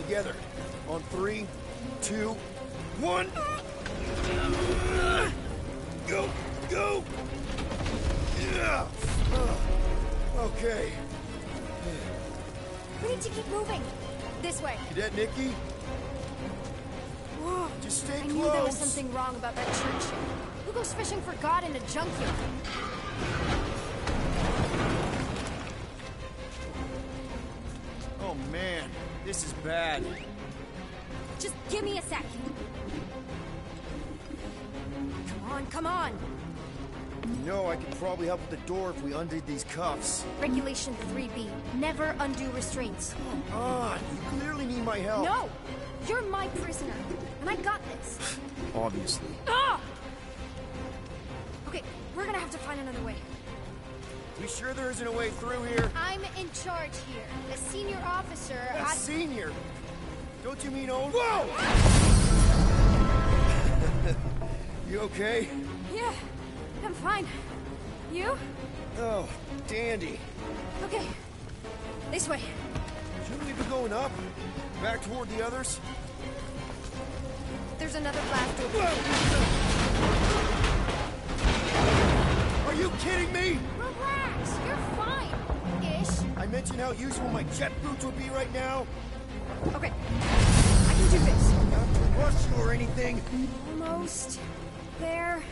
together. On 3, 2, 1. Go! Go! Yeah! Okay. We need to keep moving. This way. Cadet Nikki? Whoa. Just stay I close. knew there was something wrong about that church. Who goes fishing for God in a junkyard? Oh man, this is bad. Just give me a sec. Come on, come on. You know, I could probably help with the door if we undid these cuffs. Regulation 3B. Never undo restraints. Come on, you clearly need my help. No! You're my prisoner, and I got this. Obviously. Ah! Okay, we're gonna have to find another way. You sure there isn't a way through here? I'm in charge here. As senior officer, A senior? Don't you mean old? Whoa! You okay? Yeah, I'm fine. You? Oh, dandy. Okay. This way. Shouldn't we be going up? Back toward the others? There's another blast over there. Are you kidding me? Relax, you're fine. Ish. I mentioned how useful my jet boots would be right now. Okay, I can do this. Not to rush you or anything. Almost there.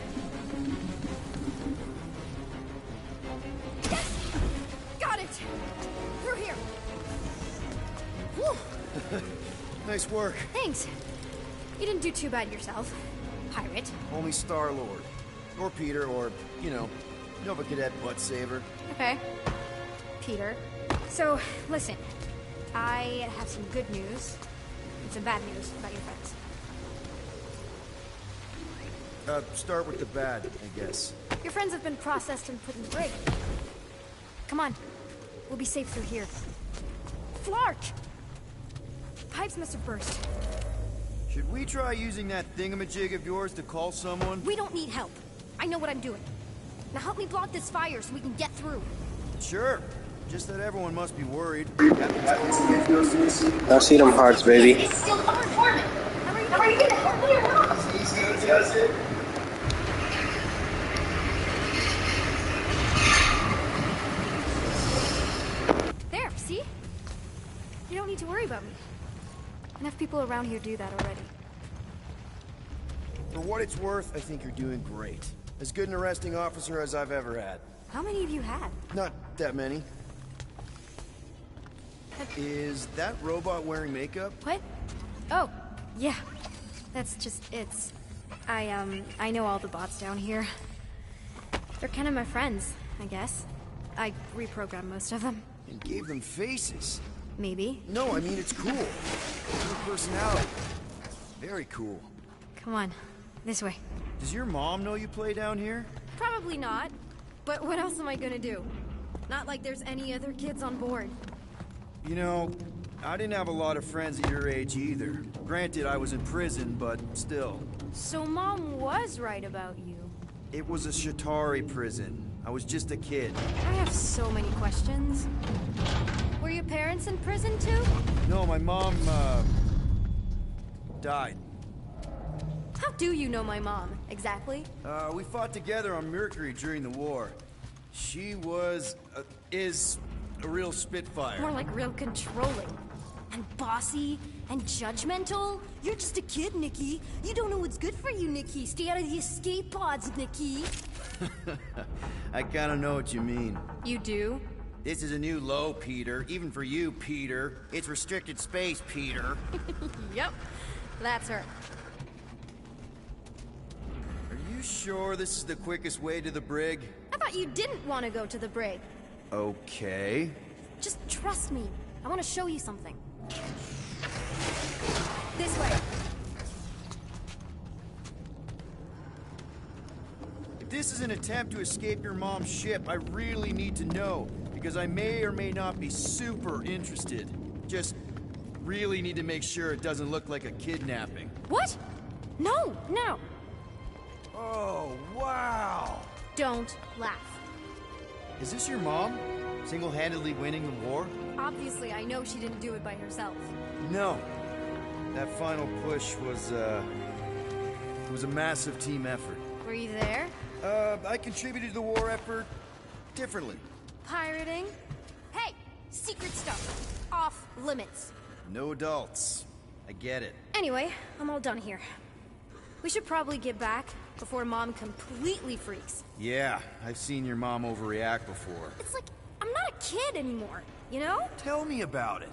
Yes! Got it! Through here. Whew. Nice work. Thanks. You didn't do too bad yourself, pirate. Only Star-Lord. Or Peter, or, you know, Nova Cadet Butt Saver. Okay. Peter. So, listen. I have some good news and some bad news about your friends. Start with the bad, I guess. Your friends have been processed and put in the brig. Come on. We'll be safe through here. Flark! Pipes must have burst. Should we try using that thingamajig of yours to call someone? We don't need help. I know what I'm doing. Now help me block this fire so we can get through. Sure. Just that everyone must be worried. I see them hearts, baby. Still unformed. How are you gonna help me or not? There, see? You don't need to worry about me. Enough people around here do that already. For what it's worth, I think you're doing great. As good an arresting officer as I've ever had. How many have you had? Not that many. Is that robot wearing makeup? What? Oh, yeah. That's just it's. I know all the bots down here. They're kind of my friends, I guess. I reprogrammed most of them. And gave them faces. Maybe. No, I mean, it's cool. Good personality. Very cool. Come on. This way. Does your mom know you play down here? Probably not. But what else am I gonna do? Not like there's any other kids on board. You know, I didn't have a lot of friends at your age either. Granted, I was in prison, but still. So Mom was right about you. It was a Shatari prison. I was just a kid. I have so many questions. Were your parents in prison too? No, my mom, died. How do you know my mom, exactly? We fought together on Mercury during the war. She was, is a real spitfire. More like real controlling. And bossy and judgmental. You're just a kid, Nikki. You don't know what's good for you, Nikki. Stay out of the escape pods, Nikki. I kinda know what you mean. You do? This is a new low, Peter. Even for you, Peter. It's restricted space, Peter. Yep. That's her. Are you sure this is the quickest way to the brig? I thought you didn't want to go to the brig. Okay. Just trust me. I want to show you something. This way. If this is an attempt to escape your mom's ship, I really need to know, because I may or may not be super interested. Just really need to make sure it doesn't look like a kidnapping. What? No, no. Oh, wow! Don't laugh. Is this your mom? Single-handedly winning the war? Obviously, I know she didn't do it by herself. No. That final push was a massive team effort. Were you there? I contributed to the war effort differently. Pirating? Hey, secret stuff. Off limits. No adults. I get it. Anyway, I'm all done here. We should probably get back before Mom completely freaks. Yeah, I've seen your mom overreact before. It's like, I'm not a kid anymore, you know? Tell me about it.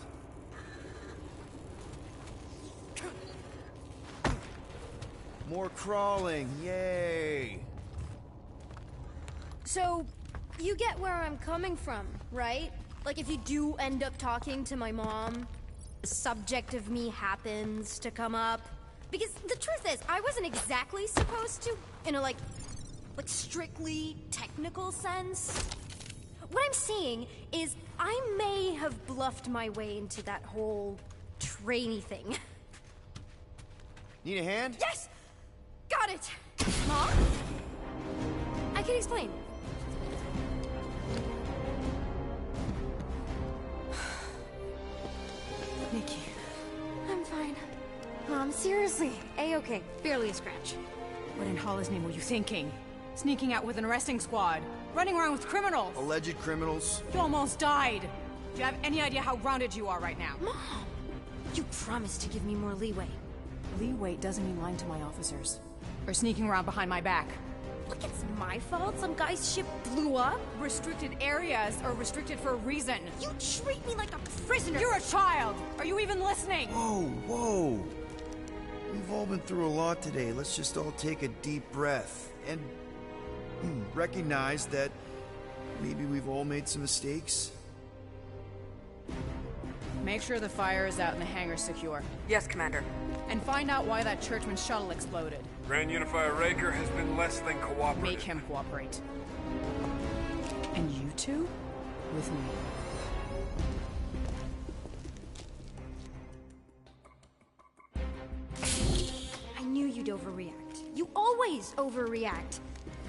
More crawling, yay! So, you get where I'm coming from, right? Like if you do end up talking to my mom, the subject of me happens to come up. Because the truth is, I wasn't exactly supposed to, in a like strictly technical sense. What I'm saying is, I may have bluffed my way into that whole trainee thing. Need a hand? Yes! Got it! Mom? I can explain. Nikki. I'm fine. Mom, seriously. A-okay. Barely a scratch. What in Hollis' name were you thinking? Sneaking out with an arresting squad? Running around with criminals? Alleged criminals? You almost died! Do you have any idea how grounded you are right now? Mom! You promised to give me more leeway. Leeway doesn't mean lying to my officers. Or sneaking around behind my back. Look, it's my fault some guy's ship blew up. Restricted areas are restricted for a reason. You treat me like a prisoner. You're a child! Are you even listening? Whoa, whoa. We've all been through a lot today. Let's just all take a deep breath and recognize that maybe we've all made some mistakes. Make sure the fire is out and the hangar's secure. Yes, Commander. And find out why that churchman's shuttle exploded. Grand Unifier Raker has been less than cooperative. Make him cooperate. And you two? With me. I knew you'd overreact. You always overreact.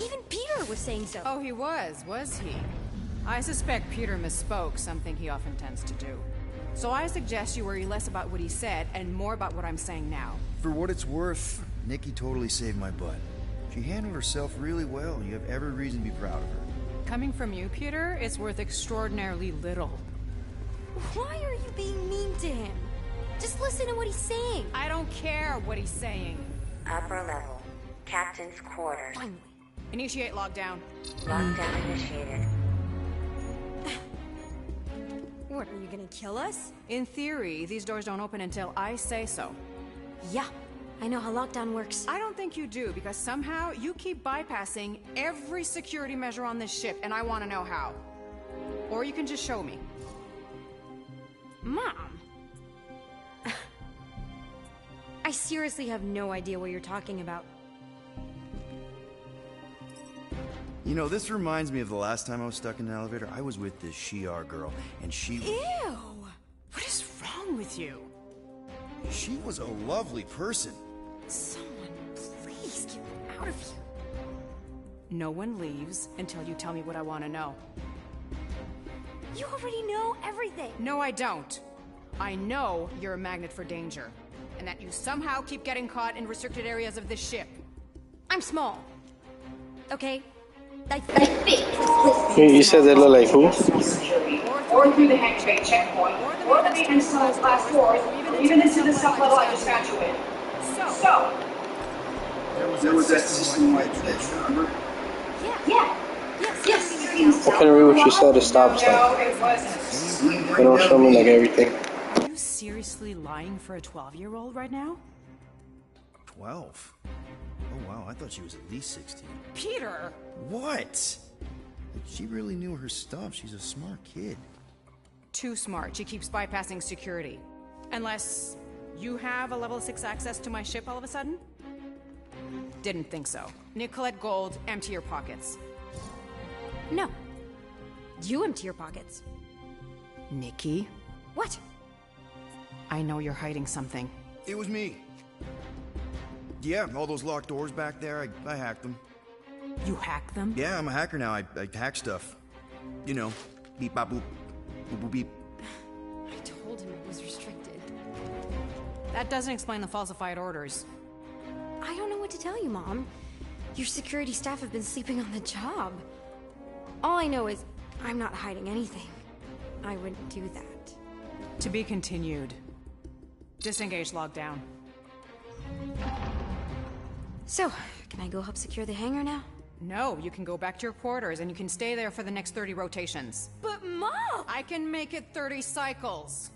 Even Peter was saying so. Oh, he was he? I suspect Peter misspoke, something he often tends to do. So I suggest you worry less about what he said and more about what I'm saying now. For what it's worth, Nikki totally saved my butt. She handled herself really well. You have every reason to be proud of her. Coming from you, Peter, it's worth extraordinarily little. Why are you being mean to him? Just listen to what he's saying. I don't care what he's saying. Upper level. Captain's quarters. Finally. Initiate lockdown. Lockdown initiated. What, are you gonna kill us? In theory, these doors don't open until I say so. Yeah, I know how lockdown works. I don't think you do, because somehow you keep bypassing every security measure on this ship, and I want to know how. Or you can just show me. Mom! I seriously have no idea what you're talking about. You know, this reminds me of the last time I was stuck in an elevator. I was with this Shi'ar girl, and she... Ew! What is wrong with you? She was a lovely person. Someone, please get me out of here. No one leaves until you tell me what I want to know. You already know everything. No, I don't. I know you're a magnet for danger, and that you somehow keep getting caught in restricted areas of this ship. I'm small. Okay? I You said they look like who? Or through the hangar bay checkpoint, or the maintenance tunnels class 4, or even into the sub-level I just found you in. So, There was that system-wide glitch, remember? yeah. Yes. I couldn't read what you said to stop No, stuff. it wasn't. They don't show me like everything. Are you seriously lying for a 12-year-old right now? 12? Oh, wow, I thought she was at least 16. Peter! What? She really knew her stuff. She's a smart kid. Too smart. She keeps bypassing security. Unless you have a level 6 access to my ship all of a sudden? Didn't think so. Nicolette Gold, empty your pockets. No. You empty your pockets. Nikki? What? I know you're hiding something. It was me. Yeah, all those locked doors back there, I hacked them. You hacked them? Yeah, I'm a hacker now. I hack stuff. You know, beep bop boop, boop boop beep. I told him it was restricted. That doesn't explain the falsified orders. I don't know what to tell you, Mom. Your security staff have been sleeping on the job. All I know is I'm not hiding anything. I wouldn't do that. To be continued. Disengage lockdown. So, can I go help secure the hangar now? No, you can go back to your quarters and you can stay there for the next 30 rotations. But Mom! I can make it 30 cycles.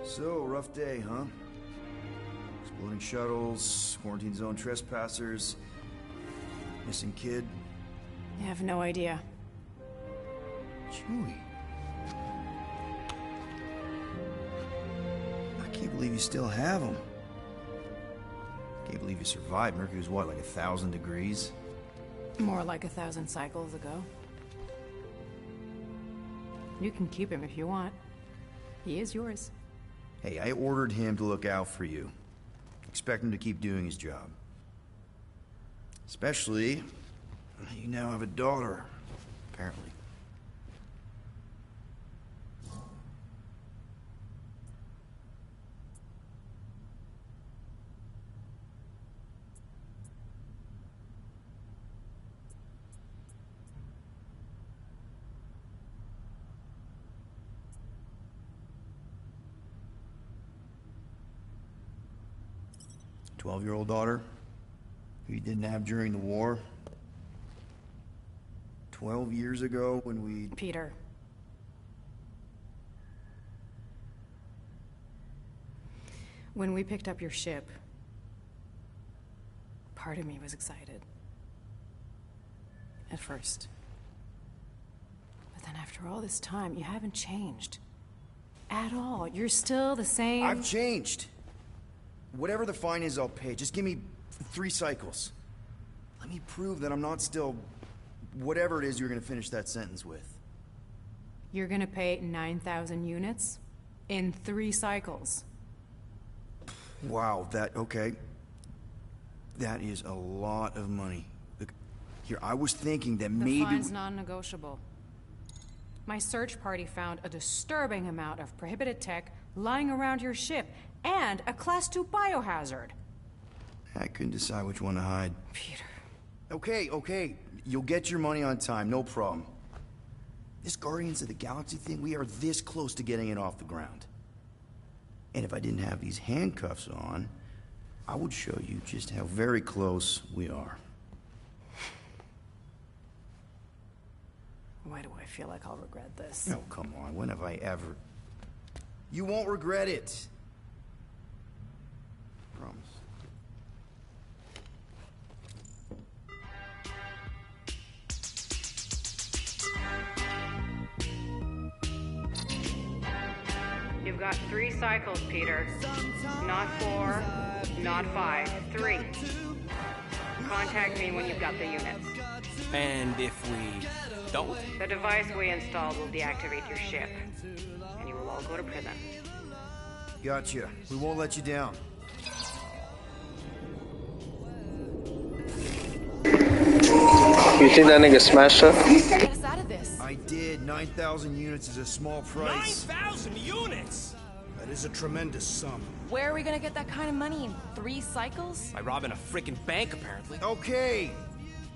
So, rough day, huh? Exploding shuttles, quarantine zone trespassers, missing kid. I have no idea. Chewie. I can't believe you still have him. Can't believe you survived. Mercury was what, like 1,000 degrees? More like 1,000 cycles ago. You can keep him if you want. He is yours. Hey, I ordered him to look out for you. Expect him to keep doing his job. Especially, you now have a daughter, apparently. Twelve-year-old daughter, who you didn't have during the war. 12 years ago when we... Peter. When we picked up your ship, part of me was excited. At first. But then after all this time, you haven't changed. At all. You're still the same... I've changed. Whatever the fine is, I'll pay. Just give me 3 cycles. Let me prove that I'm not still... whatever it is you're gonna finish that sentence with. You're gonna pay 9,000 units? In 3 cycles. Wow, okay. That is a lot of money. Look, here, I was thinking that maybe... The fine's non-negotiable. My search party found a disturbing amount of prohibited tech lying around your ship, and a Class 2 biohazard. I couldn't decide which one to hide. Peter. Okay. You'll get your money on time, no problem. This Guardians of the Galaxy thing, we are this close to getting it off the ground. And if I didn't have these handcuffs on, I would show you just how very close we are. Why do I feel like I'll regret this? Oh, come on, when have I ever... You won't regret it. Promise. You've got 3 cycles, Peter. Not 4, not 5, 3. Contact me when you've got the units. And if we don't? The device we installed will deactivate your ship, and you will all go to prison. Gotcha. We won't let you down. You think that nigga smashed her? Get us out of this. I did. 9,000 units is a small price. 9,000 units! That is a tremendous sum. Where are we gonna get that kind of money in 3 cycles? By robbing a frickin' bank, apparently. Okay.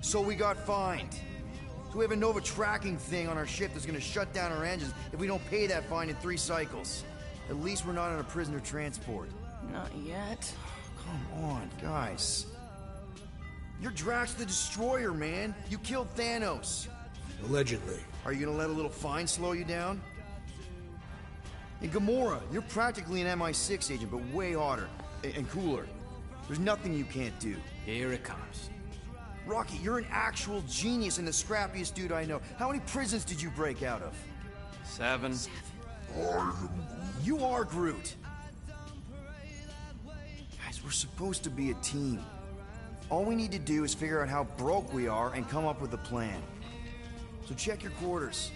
So we got fined. So we have a Nova tracking thing on our ship that's gonna shut down our engines if we don't pay that fine in 3 cycles. At least we're not on a prisoner transport. Not yet. Come on, guys. You're Drax the Destroyer, man. You killed Thanos. Allegedly. Are you gonna let a little fine slow you down? And Gamora, you're practically an MI6 agent, but way hotter and cooler. There's nothing you can't do. Here it comes. Rocky, you're an actual genius and the scrappiest dude I know. How many prisons did you break out of? 7. You are Groot. Guys, we're supposed to be a team. All we need to do is figure out how broke we are and come up with a plan. So check your quarters.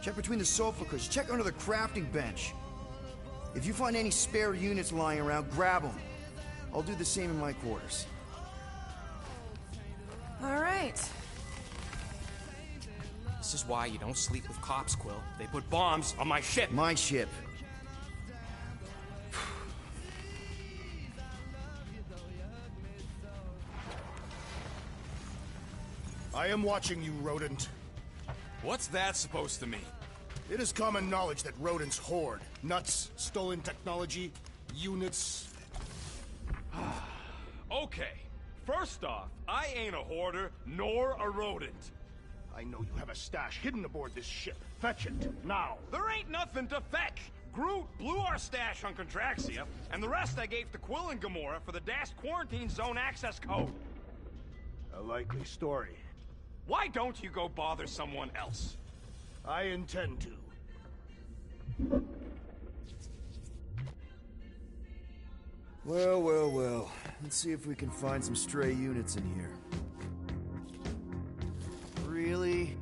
Check between the sofa cushions. Check under the crafting bench. If you find any spare units lying around, grab them. I'll do the same in my quarters. All right. This is why you don't sleep with cops, Quill. They put bombs on my ship. My ship. I am watching you, rodent. What's that supposed to mean? It is common knowledge that rodents hoard nuts, stolen technology, units. Okay. First off, I ain't a hoarder, nor a rodent. I know you have a stash hidden aboard this ship. Fetch it, now. There ain't nothing to fetch. Groot blew our stash on Contraxia, and the rest I gave to Quill and Gamora for the DAS quarantine zone access code. A likely story. Why don't you go bother someone else? I intend to. Well, well, well. Let's see if we can find some stray units in here. Really?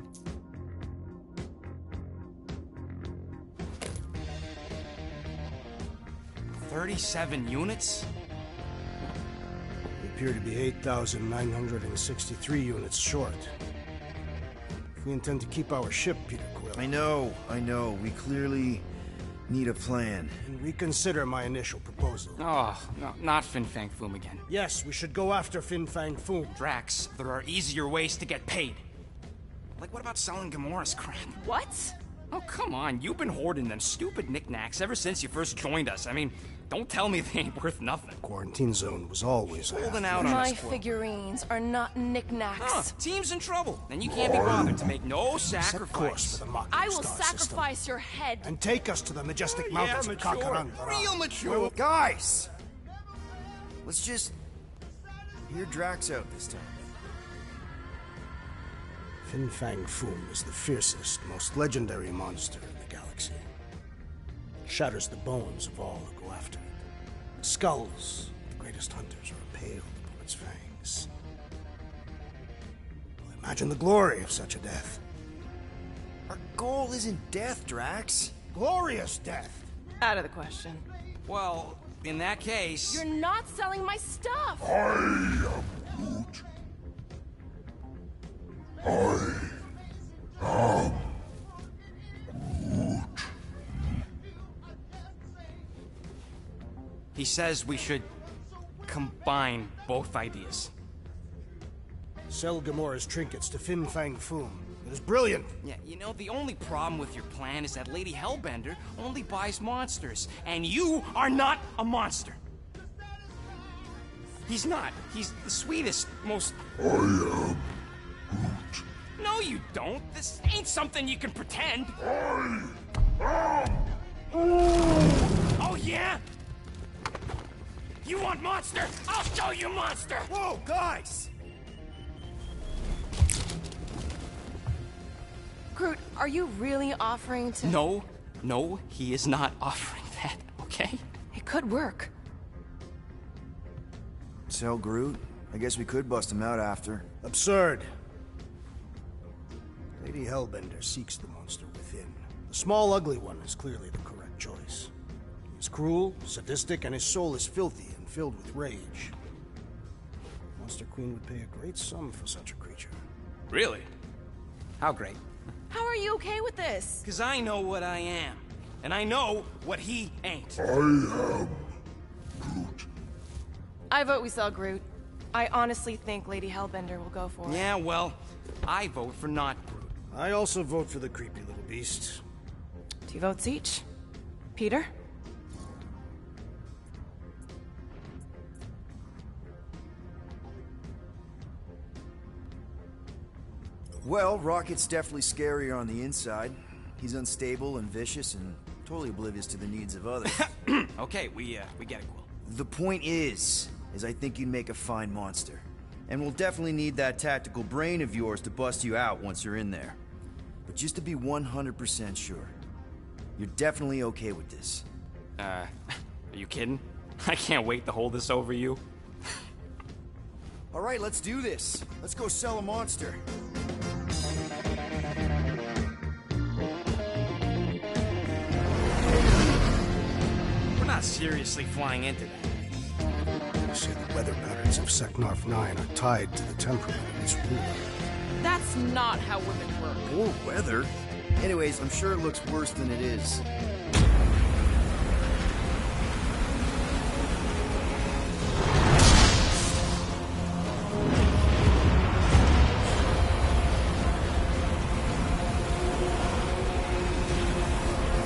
$37 units? We appear to be 8,963 units short. If we intend to keep our ship, Peter Quill... I know. We clearly need a plan. And reconsider my initial proposal. Oh, no, not Fin Fang Foom again. Yes, we should go after Fin Fang Foom. Drax, there are easier ways to get paid. Like, what about selling Gamora's crap? What? Oh, come on. You've been hoarding them stupid knickknacks ever since you first joined us. I mean, don't tell me they ain't worth nothing. Quarantine zone was always holding out on My us, Quill. figurines are not knickknacks. Team's in trouble, and you can't be bothered to make no Set course sacrifice. for the Mocking I will Star sacrifice system. your head. And take us to the majestic Yeah, mountains of mature. Kakaranda. Real mature. Guys! Let's just hear Drax out this time. Fin Fang Foom is the fiercest, most legendary monster in the galaxy. It shatters the bones of all who go after it. The skulls of the greatest hunters are impaled upon its fangs. Well, imagine the glory of such a death. Our goal isn't death, Drax. Glorious death! Out of the question. Well, in that case... You're not selling my stuff! He says we should combine both ideas. Sell Gamora's trinkets to Fin Fang Foom. It is brilliant! Yeah, you know, the only problem with your plan is that Lady Hellbender only buys monsters, and you are not a monster. He's not. He's the sweetest, most... I am Groot. No, you don't. This ain't something you can pretend. Oh, yeah? You want monster? I'll show you monster! Whoa, guys! Groot, are you really offering to... No, he is not offering that, okay? It could work. Sell Groot? I guess we could bust him out after. Absurd. Lady Hellbender seeks the monster within. The small, ugly one is clearly the correct choice. He is cruel, sadistic, and his soul is filthy and filled with rage. Monster Queen would pay a great sum for such a creature. Really? How great? How are you okay with this? Because I know what I am. And I know what he ain't. I vote we sell Groot. I honestly think Lady Hellbender will go for it. Yeah, well, I vote for not Groot. I also vote for the creepy little beast. 2 votes each. Peter? Well, Rocket's definitely scarier on the inside. He's unstable and vicious and totally oblivious to the needs of others. Okay, we get it, Quill. The point is I think you'd make a fine monster. And we'll definitely need that tactical brain of yours to bust you out once you're in there. But just to be 100% sure, you're definitely okay with this. Are you kidding? I can't wait to hold this over you. All right, let's do this. Let's go sell a monster. seriously flying into that. They say the weather patterns of Seknarf 9 are tied to the temperament of its ruler. That's not how women work. Or weather. Anyways, I'm sure it looks worse than it is.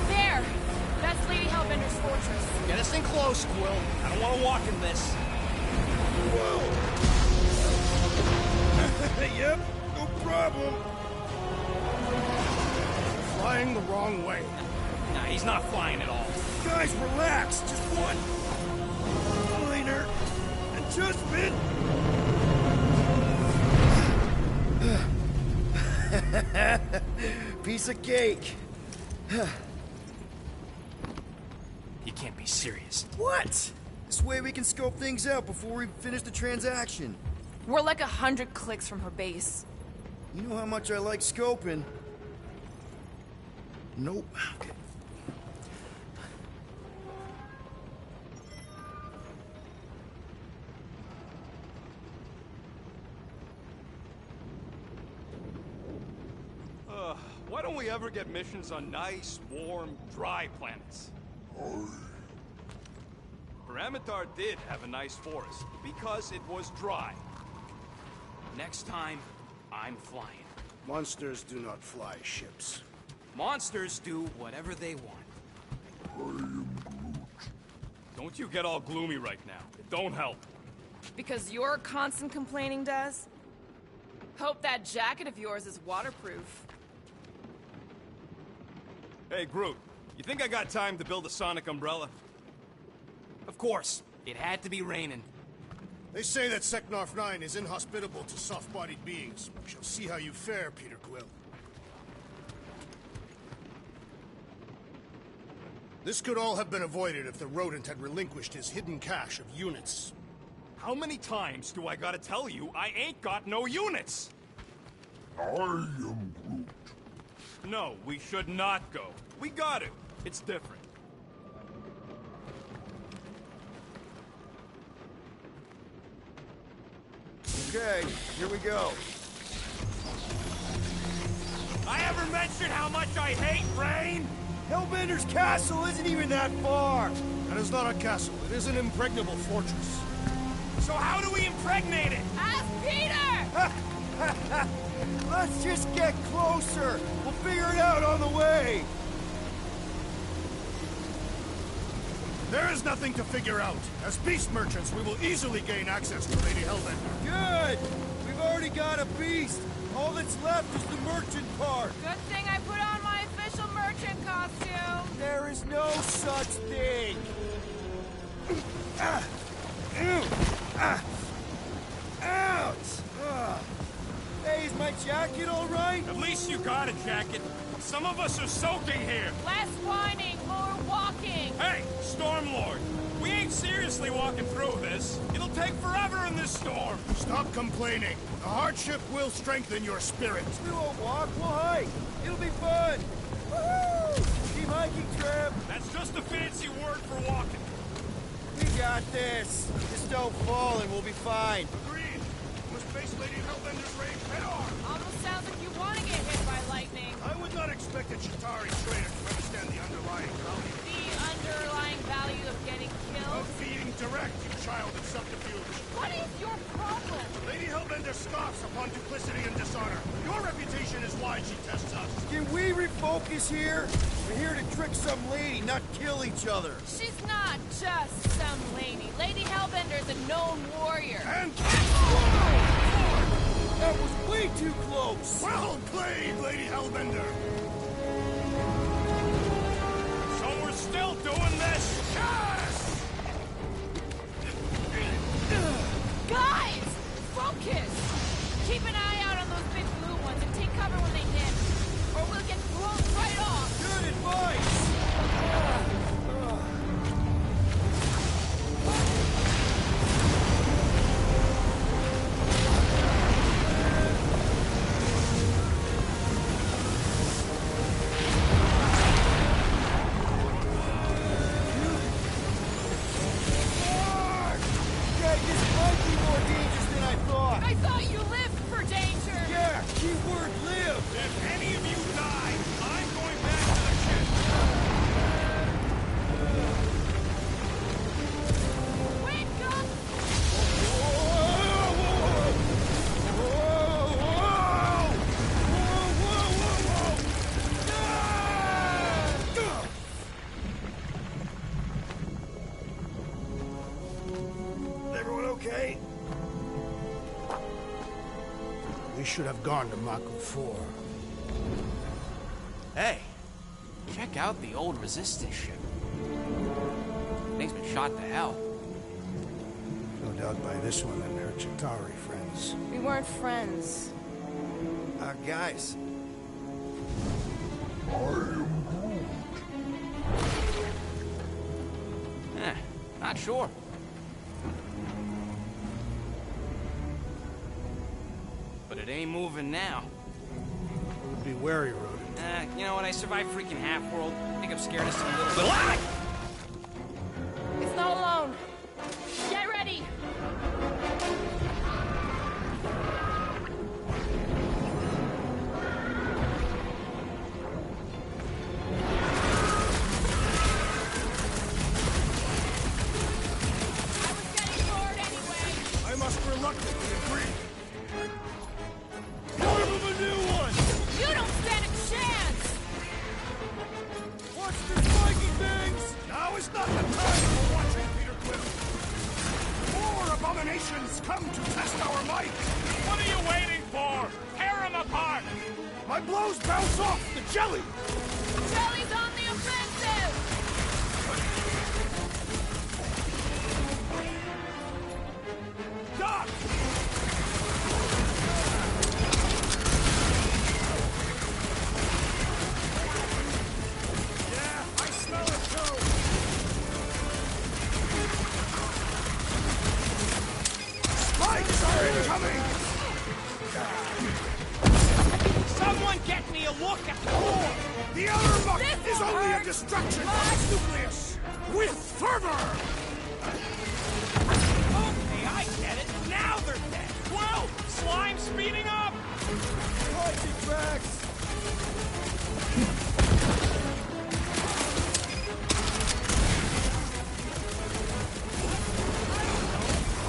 There! That's Lady Hellbender's fortress. Get us in close, Quill. I don't want to walk in this. Yep, no problem. Flying the wrong way. Nah, he's not flying at all. Guys, relax. Just one minor adjustment. Piece of cake. You can't be serious. What? This way we can scope things out before we finish the transaction. We're like 100 clicks from her base. You know how much I like scoping. Nope. Okay. Why don't we ever get missions on nice, warm, dry planets? Paramitar did have a nice forest, because it was dry. Next time, I'm flying. Monsters do not fly ships. Monsters do whatever they want. Don't you get all gloomy right now. It don't help. Because your constant complaining does? Hope that jacket of yours is waterproof. Hey, Groot, you think I got time to build a sonic umbrella? Of course, it had to be raining. They say that Seknarf 9 is inhospitable to soft-bodied beings. We shall see how you fare, Peter Quill. This could all have been avoided if the rodent had relinquished his hidden cache of units. How many times do I gotta tell you I ain't got no units? I am Groot. No, we should not go. We got it. It's different. Okay, here we go. I ever mentioned how much I hate rain? Hellbender's castle isn't even that far. That is not a castle. It is an impregnable fortress. So how do we impregnate it? Ask Peter! Let's just get closer. We'll figure it out on the way. There is nothing to figure out. As beast merchants, we will easily gain access to Lady Hellbender. Good. We've already got a beast. All that's left is the merchant part. Good thing I put on my official merchant costume. There is no such thing. Ouch! Hey, is my jacket all right? At least you got a jacket. Some of us are soaking here. Less whining, more walking. Hey, Stormlord, we ain't seriously walking through this. It'll take forever in this storm. Stop complaining. The hardship will strengthen your spirit. We won't walk, we'll hike. It'll be fun. Woohoo! Keep hiking, Trev. That's just a fancy word for walking. We got this. Just don't fall and we'll be fine. Agreed. We must face Lady Hellbender's rage head-on. Almost sounds like you want to get hit by lightning. I would not expect a Chitauri trader to understand the underlying value. The underlying value of getting killed? Of being direct, you child of subterfuge. What is your problem? Lady Hellbender scoffs upon duplicity and dishonor. Your reputation is why she tests us. Can we refocus here? We're here to trick some lady, not kill each other. She's not just some lady. Lady Hellbender's a known warrior. And... That was way too close! Well played, Lady Hellbender! So we're still doing this? Yes! Guys! Focus! Keep an eye out on those big blue ones and take cover when they hit. Or we'll get blown right off! Good advice! should have gone to Mako 4. Hey, check out the old Resistance ship. Thing's been shot to hell. No doubt by this one and her Chitauri friends. We weren't friends. Guys. Not sure. But it ain't moving now. Be wary, Rodent. You know what? I survived freaking Half-World. I think I'm scared of some little bit. Ah! It's not alone. Get ready. I must reluctantly agree. More of a new one! You don't stand a chance! Watch the spiky things! Now is not the time for watching, Peter Quill. More abominations come to test our might. What are you waiting for? Tear them apart! My blows bounce off the jelly! Jelly's on the offensive! Doc! Yeah, I smell it too! Spikes are incoming! Someone get me a look at the core! The outer muck This is will only a hurt. distraction from its nucleus! With fervor! Okay, I get it. Now they're dead. Whoa! Slime speeding up! Lightning tracks!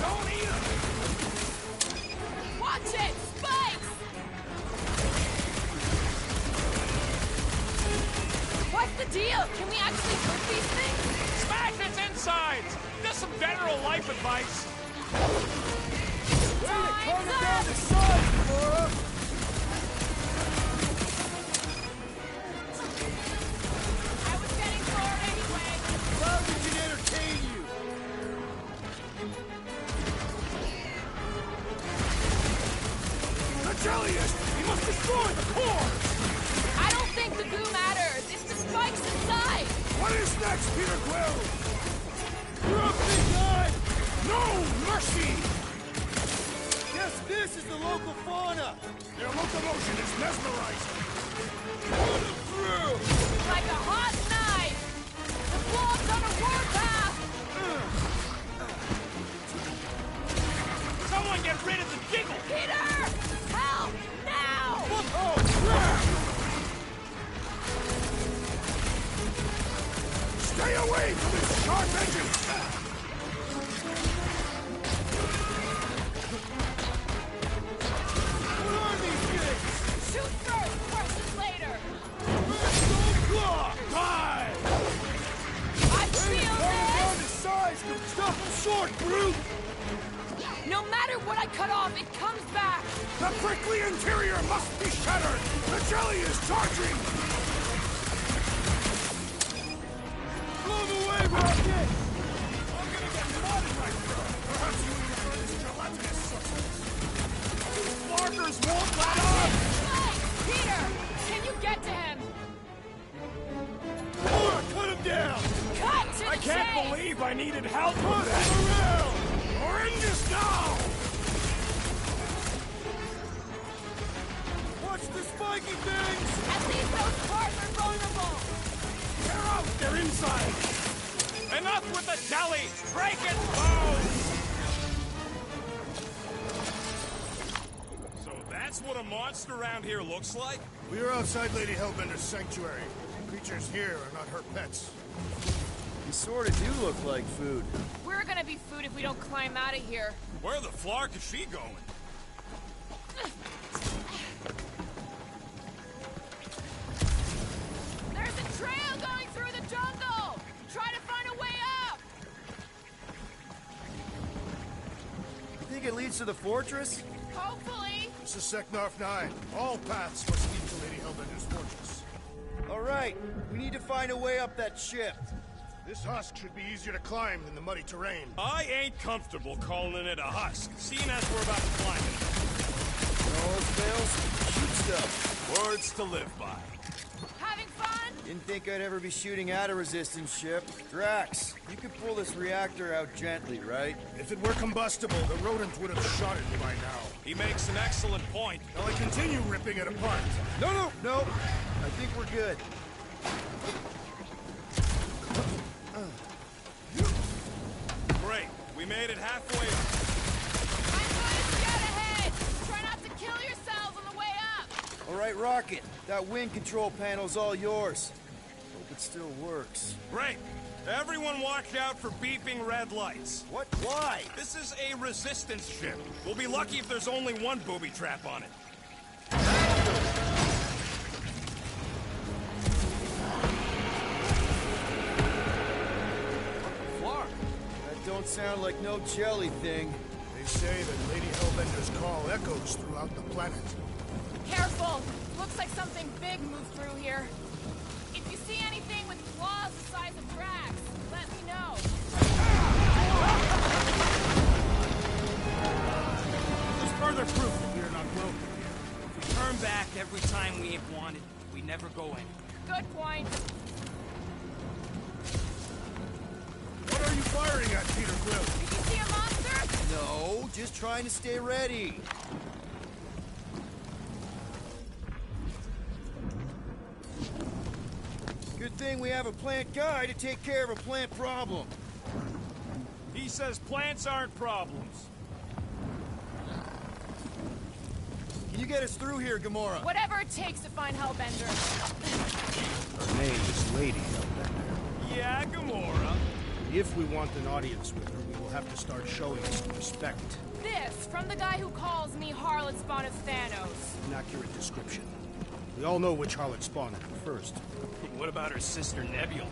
Don't eat them! Watch it! Spikes! What's the deal? Can we actually hurt these things? Smash its insides! Just some general life advice. Time's up! I was getting bored anyway. How we can entertain you? The jelliest! He must destroy the core! I don't think the goo matters. It's the spikes inside. What is next, Peter Quill? You're up, big guy! No mercy! Guess this is the local fauna. Their locomotion is mesmerizing. Put 'em through. Like a hot knife. The blob's on a warpath. Someone get rid of the jiggle! Peter! Help! Now! Oh, crap! Stay away from its sharp edges! What are these things? Shoot first, questions later. Claw. Die! I feel Down this! to size. Stop them short, brute. No matter what I cut off, it comes back. The prickly interior must be shattered! The jelly is charging! Blow them away, Rocket. I'm gonna get mud in my throat! Perhaps you would prefer this gelatinous substance? These markers won't let up! Mike! Peter! Can you get to him? Laura, cut him down. Cut to the I can't chase! believe I needed help with Push that! him around. Horrendous now! Watch the spiky things. At least those parts are vulnerable. Tear out their insides! Enough with the jelly! Break its bones! So that's what a monster around here looks like? We are outside Lady Hellbender's sanctuary. Creatures here are not her pets. You sort of do look like food. We're gonna be food if we don't climb out of here. Where the flark is she going? There's a trail going through the jungle! Try to find a way up! You think it leads to the fortress? Hopefully! This is Seknarf 9. All paths must lead to Lady Hellbender's fortress. All right, we need to find a way up that ship. This husk should be easier to climb than the muddy terrain. I ain't comfortable calling it a husk, seeing as we're about to climb it. No fails, shoot stuff. Words to live by. Having fun? Didn't think I'd ever be shooting at a resistance ship. Drax, you could pull this reactor out gently, right? If it were combustible, the rodent would have shot it by now. He makes an excellent point. Shall I continue ripping it apart? No. I think we're good. Great. We made it halfway up. I'm going to scout ahead! Try not to kill yourselves on the way up! All right, Rocket. That wind control panel's all yours. Hope it still works. Great. Everyone watch out for beeping red lights. What? Why? This is a resistance ship. We'll be lucky if there's only one booby trap on it. That don't sound like no jelly thing. They say that Lady Hellbender's call echoes throughout the planet. Careful! Looks like something big moved through here. If you see anything with claws the size of Drax, let me know. There's further proof that we are not welcome here. If we turn back every time we ain't wanted, we never go in. Good point. What are you firing at, Peter Quill? Did you see a monster? No, just trying to stay ready. Good thing we have a plant guy to take care of a plant problem. He says plants aren't problems. Can you get us through here, Gamora? Whatever it takes to find Hellbender. Her name is Lady Hellbender. Yeah, Gamora. If we want an audience with her, we will have to start showing some respect. This, from the guy who calls me Harlot Spawn of Thanos. An accurate description. We all know which harlot spawned her first. What about her sister Nebula?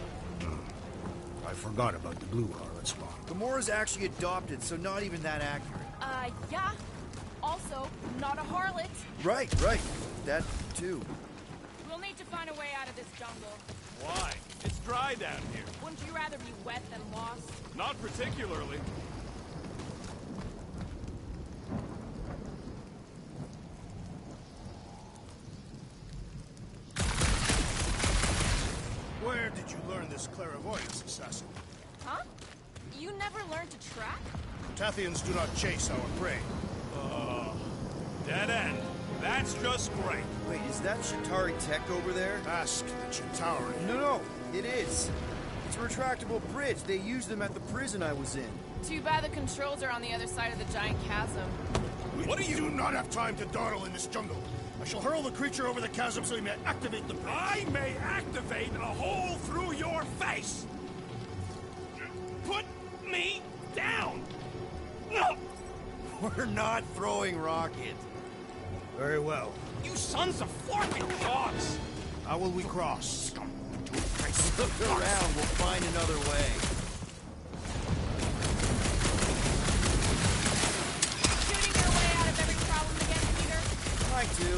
I forgot about the blue harlot spawn. Gamora's actually adopted, so not even that accurate. Yeah. Also, not a harlot. Right. That, too. We'll need to find a way out of this jungle. Why? It's dry down here. Wouldn't you rather be wet than lost? Not particularly. Where did you learn this clairvoyance, assassin? Huh? You never learned to track? Tathians do not chase our prey. Dead end. That's just great. Wait, is that Shatari tech over there? Ask the Chitauri. No, it is. It's a retractable bridge. They used them at the prison I was in. Too bad the controls are on the other side of the giant chasm. What are you... do not have time to dawdle in this jungle. I shall hurl the creature over the chasm so he may activate the bridge. I may activate a hole through your face! Put me down! No! We're not throwing rocket. Very well. You sons of forking dogs! How will we cross? Look around, we'll find another way. Shooting your way out of every problem again, Peter? Try to.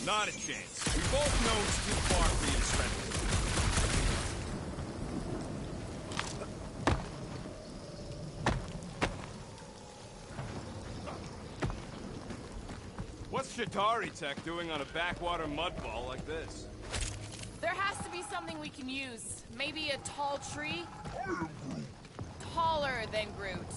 Not a chance. We both know it's too far for you to spend it. What's Shatari tech doing on a backwater mudball like this? There has to be something we can use. Maybe a tall tree? Taller than Groot.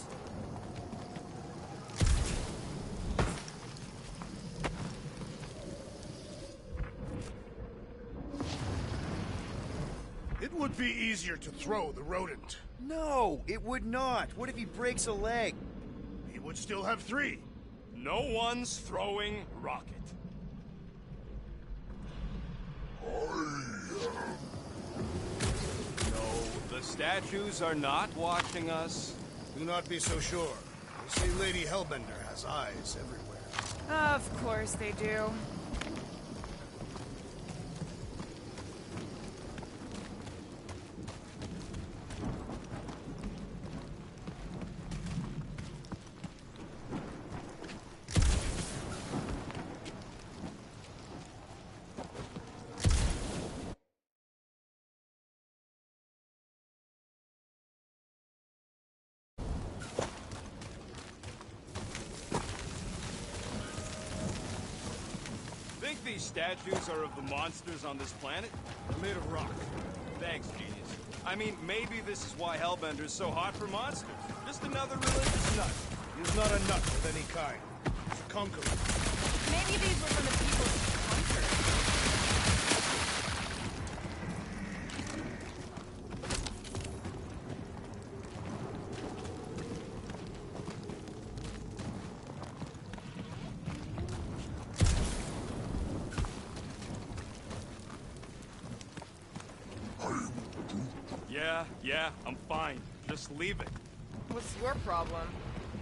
It would be easier to throw the rodent. No, it would not. What if he breaks a leg? He would still have 3. No one's throwing rocket. No, the statues are not watching us. Do not be so sure. They say Lady Hellbender has eyes everywhere. Of course they do. these statues are of the monsters on this planet? They're made of rock. Thanks, genius. I mean, maybe this is why Hellbender's so hot for monsters. Just another religious nut. He's not a nut of any kind. He's a conqueror. Maybe these were from the people he conquered. Yeah, I'm fine. Just leave it. What's your problem?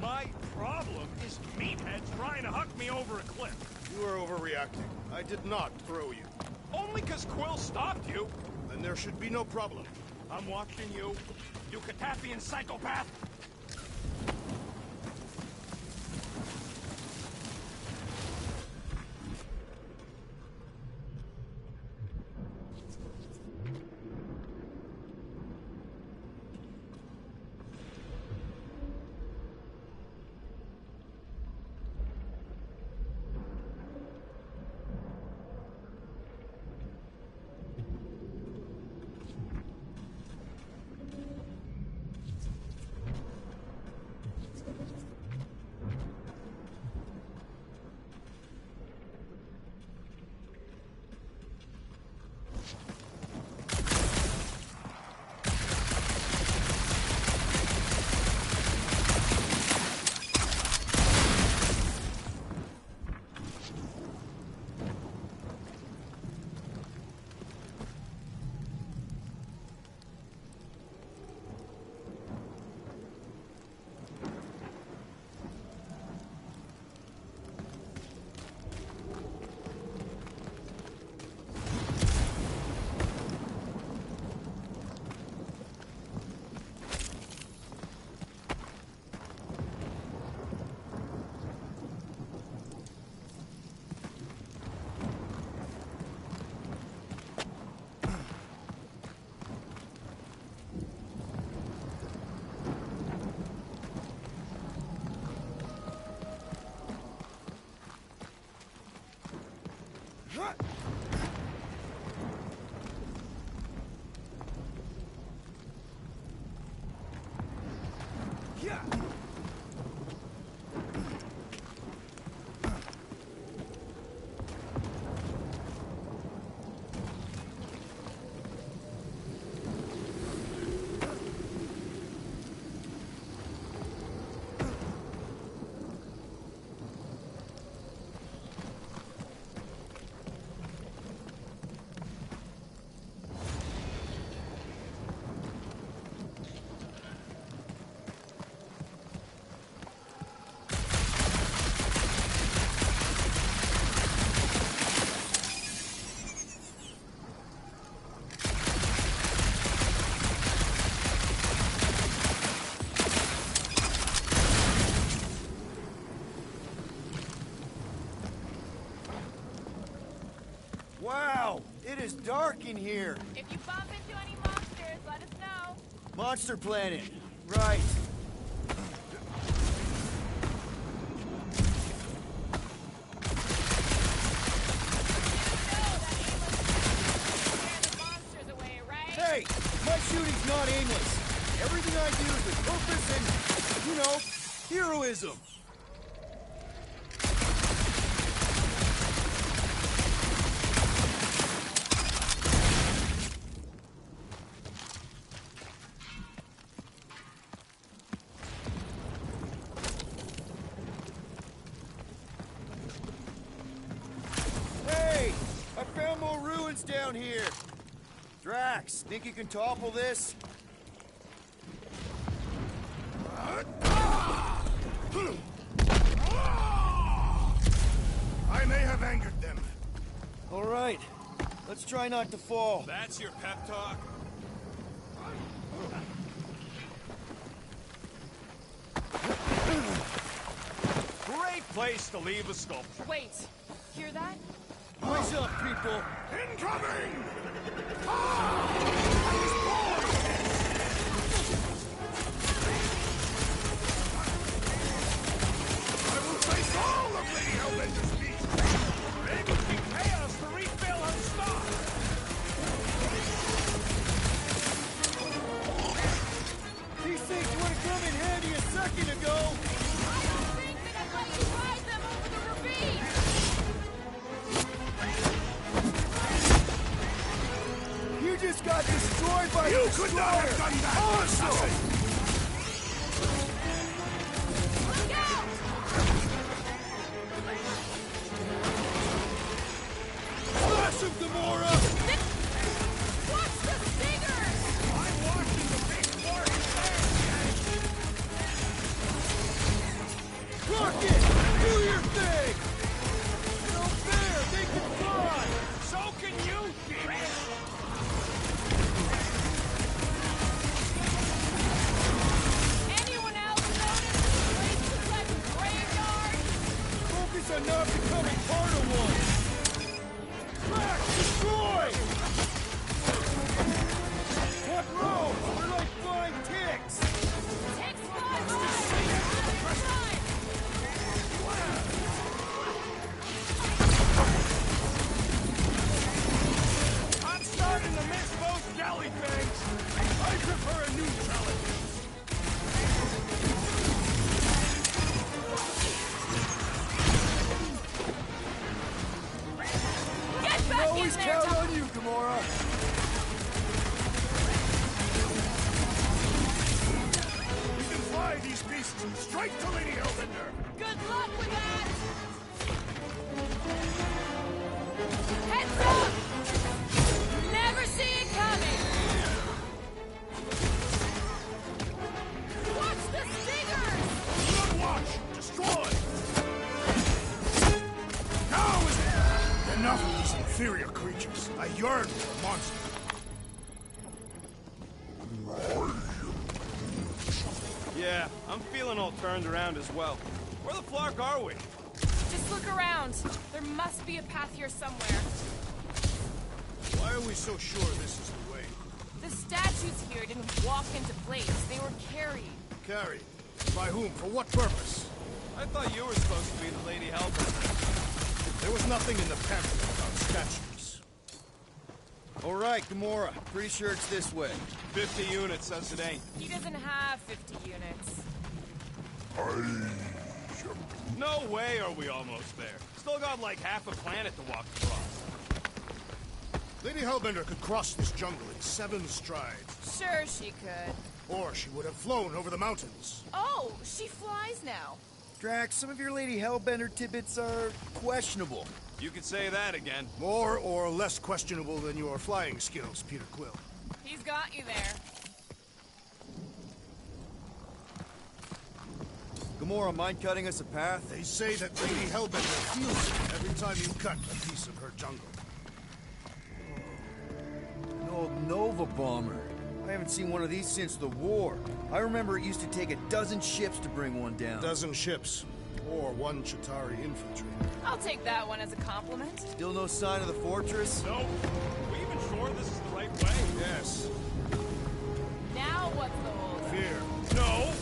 My problem is meatheads trying to huck me over a cliff. You are overreacting. I did not throw you. Only 'cause Quill stopped you. Then there should be no problem. I'm watching you, you Katafian psychopath. Wow, it is dark in here. If you bump into any monsters, let us know. Monster Planet, right. Hey, my shooting's not aimless. Everything I do is with purpose and, you know, heroism. Hey, I found more ruins down here. Drax, think you can topple this? I may have angered them. All right, let's try not to fall. That's your pep talk? Great place to leave a sculpture. Wait, hear that? What's up, people? Incoming! I will face all of Lady Hellbender's beasts! Maybe we pay us just got destroyed by You could not have done that! Awesome! Look out! Smash him, Gamora! Watch the stingers! I'm watching the big party Rocket! Do your thing! No fair! They can fly! So can you, damn it! Anyone else notice this place looks like a graveyard? Focus on not becoming part of one! Crash! Destroy! What rows? We're like flying ticks! Ticks fly by! Other side! I'm starting to miss those jelly things! I prefer a new challenge! Get back in Always there, count Tom! on you, Gamora! We can fly these beasts straight to Lady Hellbender! Good luck with that! Heads up! Never see it coming! Watch the stingers! Good watch! Destroy! Now is it? Enough of these inferior creatures. I yearn for a monster. Yeah, I'm feeling all turned around as well. Where the flark are we? Just look around. There must be a path here somewhere. Why are we so sure this is the way? The statues here didn't walk into place. They were carried. Carried? By whom? For what purpose? I thought you were supposed to be the Lady Hellbender. There was nothing in the pamphlet about statues. All right, Gamora. Pretty sure it's this way. 50 units says it ain't. He doesn't have 50 units. No way are we almost there. Still got like half a planet to walk across. Lady Hellbender could cross this jungle in 7 strides. Sure she could. Or she would have flown over the mountains. Oh, she flies now. Drax, some of your Lady Hellbender tidbits are questionable. You could say that again. More or less questionable than your flying skills, Peter Quill. He's got you there. Gamora, mind cutting us a path? They say that Lady Hellbender feels it every time you cut a piece of her jungle. An old Nova bomber. I haven't seen one of these since the war. I remember it used to take 12 ships to bring one down. 12 ships. Or 1 Chitauri infiltrator. I'll take that one as a compliment. Still no sign of the fortress? No. Are we even sure this is the right way? Yes. Now what's the hold? Fear. No.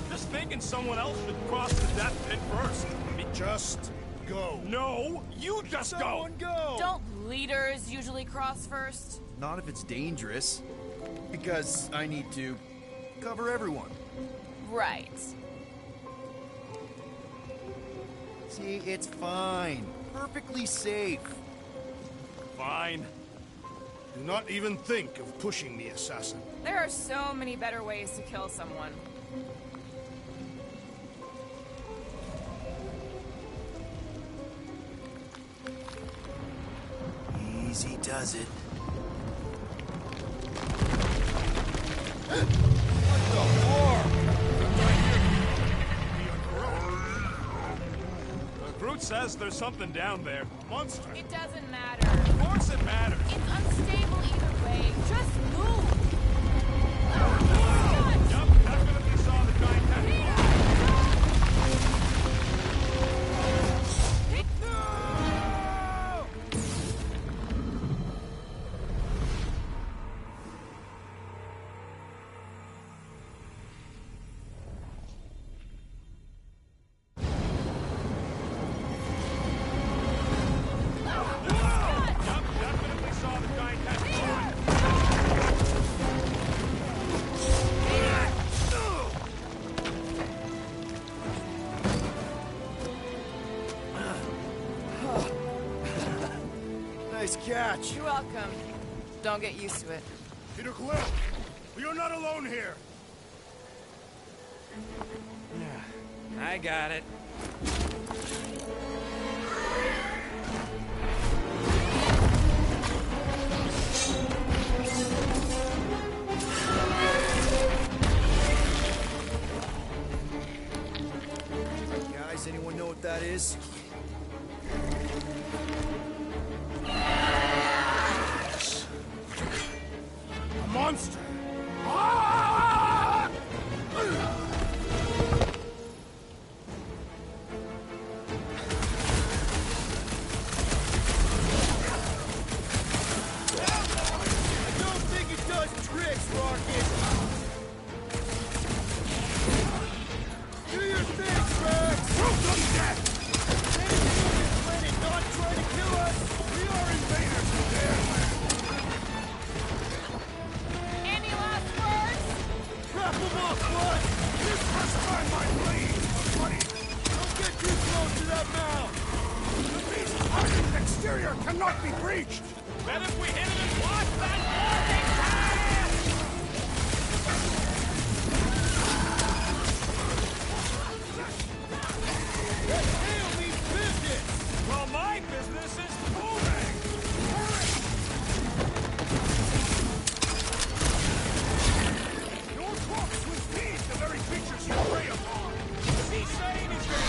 Just thinking someone else should cross the death pit first. Just go. No, you just Someone go! Don't leaders usually cross first? Not if it's dangerous. Because I need to cover everyone. Right. See, it's fine. Perfectly safe. Fine. Do not even think of pushing the assassin. There are so many better ways to kill someone. Easy does it. Groot says there's something down there. Monster. It doesn't matter. Of course it matters. It's unstable either way. Just move. Yup, definitely saw the giant tentacle. Nice catch. You're welcome. don't get used to it. Peter Quill, you're not alone here. I got it. Guys, anyone know what that is? A monster! Ah! I don't think it does tricks, Rocket! Do your thing, Rex! Prove them dead! Planet not trying to kill us! We are invaders of their land! Any last words? Trap them off, Bud! This first time I bleed, buddy! Don't get too close to that mouth! The beast's hardened exterior cannot be breached! Bet if we hit it and watch that warning pass! That tail means business! Well, my business is booming! Your corpse will feed the very creatures you prey upon! Is he saying he's gonna...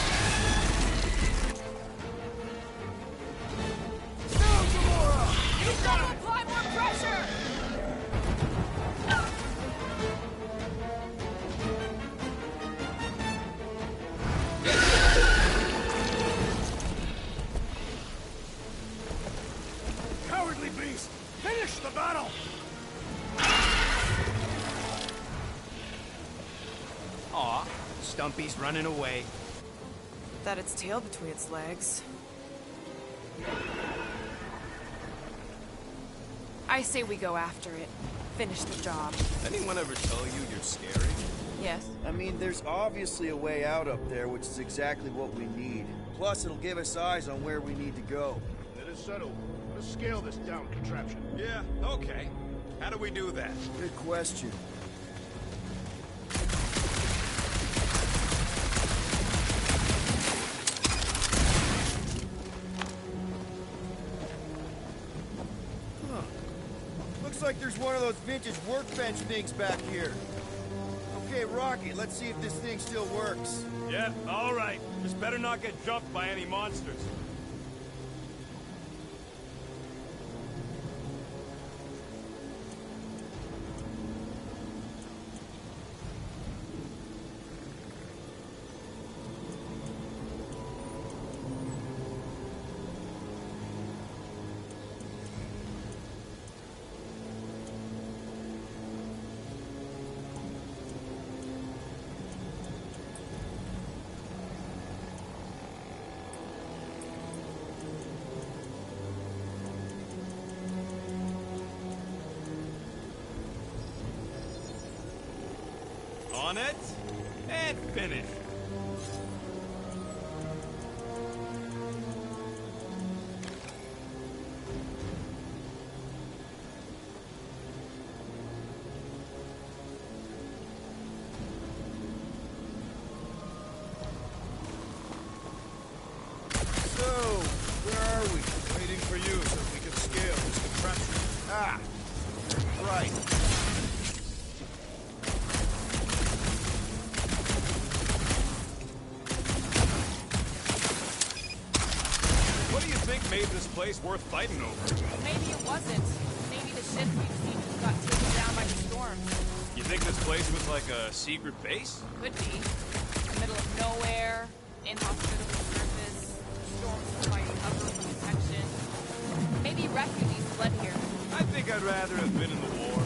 No, Gamora! You gotta apply more pressure! Cowardly beast! Finish the battle! Aw, Stumpy's running away. That its tail between its legs. I say we go after it. Finish the job. Anyone ever tell you you're scary? Yes. I mean, there's obviously a way out up there, which is exactly what we need. Plus, it'll give us eyes on where we need to go. It is settled. Let's scale this down contraption. Yeah, okay. How do we do that? Good question. Huh. Looks like there's one of those vintage workbench things back here. Okay, Rocky, let's see if this thing still works. Yeah, all right. Just better not get jumped by any monsters. On it, and finish. So, where are we? Waiting for you so we can scale this contraption. Ah, right. What do you think made this place worth fighting over? Maybe it wasn't. Maybe the ship we've seen just got taken down by the storm. You think this place was like a secret base? Could be. In the middle of nowhere, inhospitable surface, storms providing cover and protection. Maybe refugees fled here. I think I'd rather have been in the war.